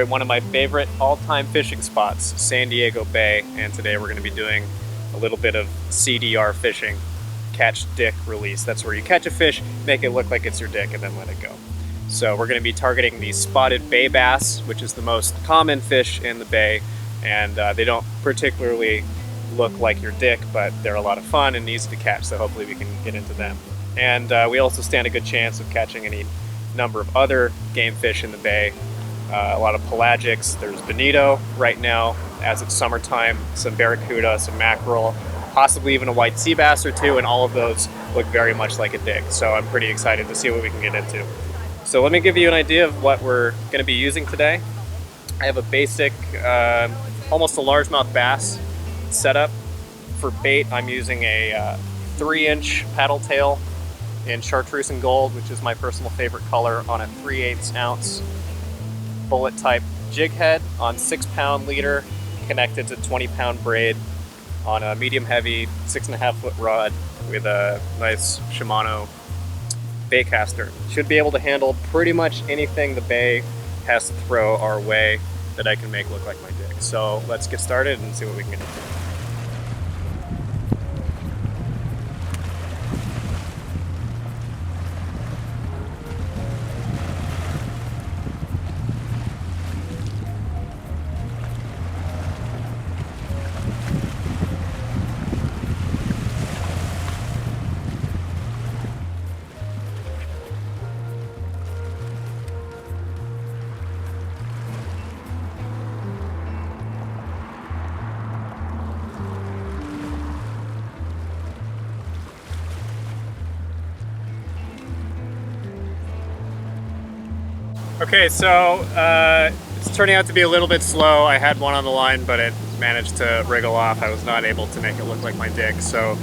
We're in one of my favorite all-time fishing spots, San Diego Bay, and today we're going to be doing a little bit of CDR fishing, catch dick release. That's where you catch a fish, make it look like it's your dick, and then let it go. So we're going to be targeting the spotted bay bass, which is the most common fish in the bay, and they don't particularly look like your dick, but they're a lot of fun and easy to catch, so hopefully we can get into them. And we also stand a good chance of catching any number of other game fish in the bay. A lot of pelagics. There's bonito right now as it's summertime, some barracuda, some mackerel, possibly even a white sea bass or two, and all of those look very much like a dick. So I'm pretty excited to see what we can get into. So let me give you an idea of what we're going to be using today. I have a basic, almost a largemouth bass setup. For bait, I'm using a 3-inch paddle tail in chartreuse and gold, which is my personal favorite color, on a 3/8 ounce bullet type jig head on 6-pound leader, connected to 20-pound braid on a medium heavy 6.5 foot rod with a nice Shimano bait caster. Should be able to handle pretty much anything the bay has to throw our way that I can make look like my dick. So let's get started and see what we can get into. Okay, so it's turning out to be a little bit slow. I had one on the line, but it managed to wriggle off. I was not able to make it look like my dick. So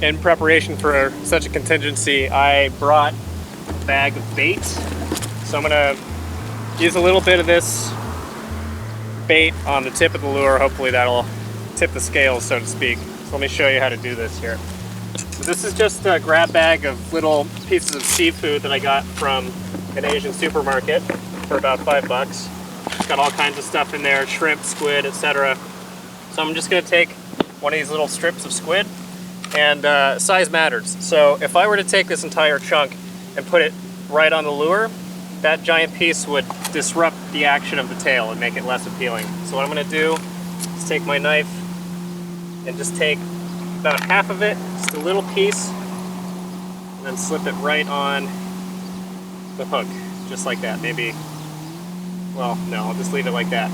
in preparation for such a contingency, I brought a bag of bait. So I'm gonna use a little bit of this bait on the tip of the lure. Hopefully that'll tip the scales, so to speak. So let me show you how to do this here. So this is just a grab bag of little pieces of seafood that I got from an Asian supermarket for about $5. It's got all kinds of stuff in there, shrimp, squid, etc. So I'm just going to take one of these little strips of squid, and size matters. So if I were to take this entire chunk and put it right on the lure, that giant piece would disrupt the action of the tail and make it less appealing. So what I'm going to do is take my knife and just take about half of it, just a little piece, and then slip it right on the hook, just like that. Maybe, well, no, I'll just leave it like that.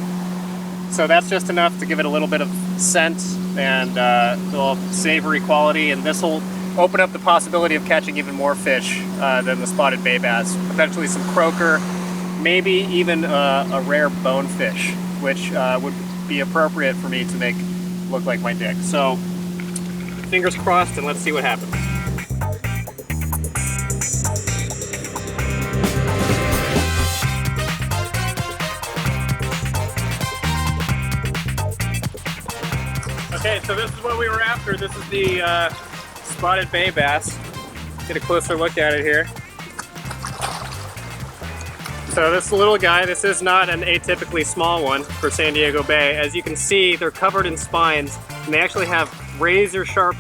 So that's just enough to give it a little bit of scent and a little savory quality, and this will open up the possibility of catching even more fish than the spotted bay bass. Eventually some croaker, maybe even a rare bonefish, which would be appropriate for me to make look like my dick. So fingers crossed, and let's see what happens. Okay, so this is what we were after. This is the spotted bay bass. Get a closer look at it here. So this little guy, this is not an atypically small one for San Diego Bay. As you can see, they're covered in spines, and they actually have razor sharp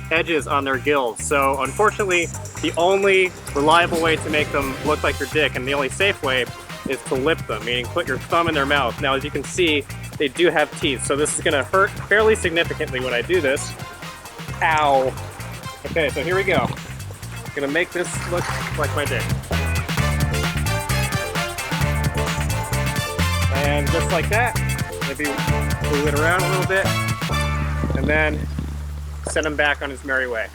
edges on their gills. So unfortunately, the only reliable way to make them look like your dick, and the only safe way, is to lip them, meaning put your thumb in their mouth. Now, as you can see, they do have teeth, so this is gonna hurt fairly significantly when I do this. Ow. Okay, so here we go. I'm gonna make this look like my dick. And just like that, maybe move it around a little bit, and then send him back on his merry way.